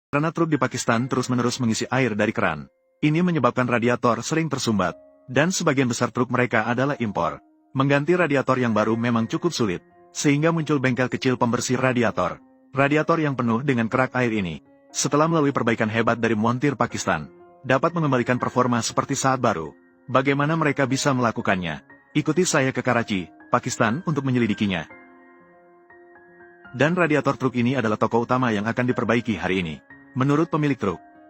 Karena truk di Pakistan terus-menerus mengisi air dari keran, ini menyebabkan radiator sering tersumbat, dan sebagian besar truk mereka adalah impor. Mengganti radiator yang baru memang cukup sulit, sehingga muncul bengkel kecil pembersih radiator. Radiator yang penuh dengan kerak air ini, setelah melalui perbaikan hebat dari montir Pakistan, dapat mengembalikan performa seperti saat baru. Bagaimana mereka bisa melakukannya? Ikuti saya ke Karachi, Pakistan untuk menyelidikinya. Dan radiator truk ini adalah toko utama yang akan diperbaiki hari ini. Menurut pemilik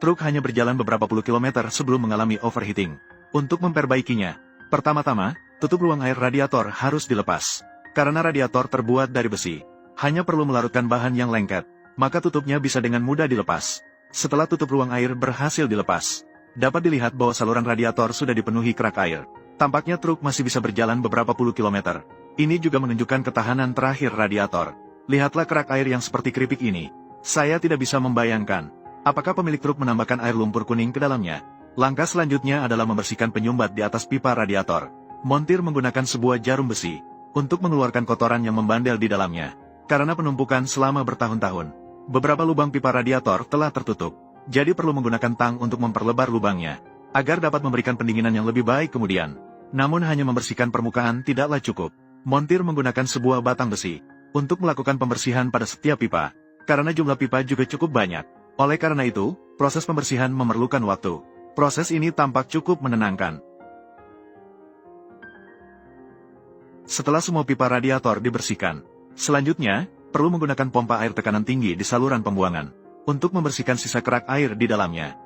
truk hanya berjalan beberapa puluh kilometer sebelum mengalami overheating. Untuk memperbaikinya, pertama-tama, tutup ruang air radiator harus dilepas. Karena radiator terbuat dari besi, hanya perlu melarutkan bahan yang lengket, maka tutupnya bisa dengan mudah dilepas. Setelah tutup ruang air berhasil dilepas, dapat dilihat bahwa saluran radiator sudah dipenuhi kerak air. Tampaknya truk masih bisa berjalan beberapa puluh kilometer. Ini juga menunjukkan ketahanan terakhir radiator. Lihatlah kerak air yang seperti keripik ini. Saya tidak bisa membayangkan, apakah pemilik truk menambahkan air lumpur kuning ke dalamnya. Langkah selanjutnya adalah membersihkan penyumbat di atas pipa radiator. Montir menggunakan sebuah jarum besi untuk mengeluarkan kotoran yang membandel di dalamnya. Karena penumpukan selama bertahun-tahun, beberapa lubang pipa radiator telah tertutup. Jadi perlu menggunakan tang untuk memperlebar lubangnya, agar dapat memberikan pendinginan yang lebih baik kemudian. Namun hanya membersihkan permukaan tidaklah cukup. Montir menggunakan sebuah batang besi untuk melakukan pembersihan pada setiap pipa. Karena jumlah pipa juga cukup banyak. Oleh karena itu, proses pembersihan memerlukan waktu. Proses ini tampak cukup menenangkan. Setelah semua pipa radiator dibersihkan, selanjutnya, perlu menggunakan pompa air tekanan tinggi di saluran pembuangan untuk membersihkan sisa kerak air di dalamnya.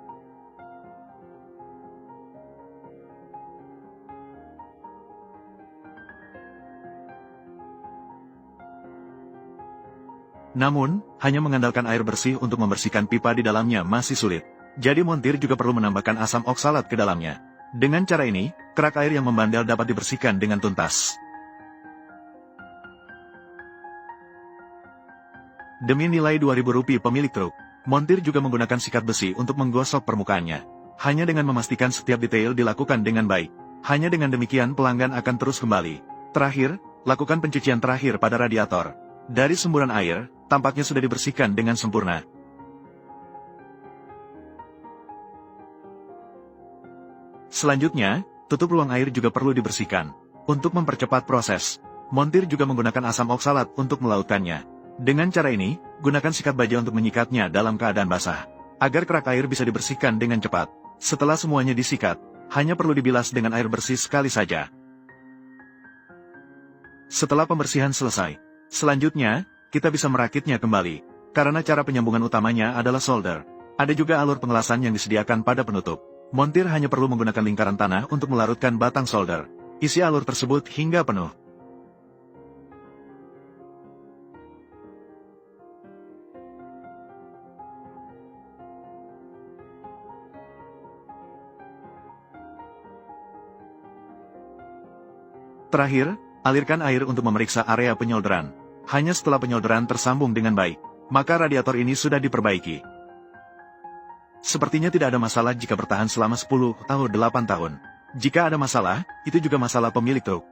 Namun, hanya mengandalkan air bersih untuk membersihkan pipa di dalamnya masih sulit. Jadi montir juga perlu menambahkan asam oksalat ke dalamnya. Dengan cara ini, kerak air yang membandel dapat dibersihkan dengan tuntas. Demi nilai Rp2.000 pemilik truk, montir juga menggunakan sikat besi untuk menggosok permukaannya. Hanya dengan memastikan setiap detail dilakukan dengan baik. Hanya dengan demikian pelanggan akan terus kembali. Terakhir, lakukan pencucian terakhir pada radiator. Dari semburan air, tampaknya sudah dibersihkan dengan sempurna. Selanjutnya, tutup ruang air juga perlu dibersihkan. Untuk mempercepat proses, montir juga menggunakan asam oksalat untuk melautkannya. Dengan cara ini, gunakan sikat baja untuk menyikatnya dalam keadaan basah, agar kerak air bisa dibersihkan dengan cepat. Setelah semuanya disikat, hanya perlu dibilas dengan air bersih sekali saja. Setelah pembersihan selesai, selanjutnya, kita bisa merakitnya kembali. Karena cara penyambungan utamanya adalah solder. Ada juga alur pengelasan yang disediakan pada penutup. Montir hanya perlu menggunakan lingkaran tanah untuk melarutkan batang solder. Isi alur tersebut hingga penuh. Terakhir, alirkan air untuk memeriksa area penyolderan. Hanya setelah penyolderan tersambung dengan baik, maka radiator ini sudah diperbaiki. Sepertinya tidak ada masalah jika bertahan selama 10 atau 8 tahun. Jika ada masalah, itu juga masalah pemilik truk.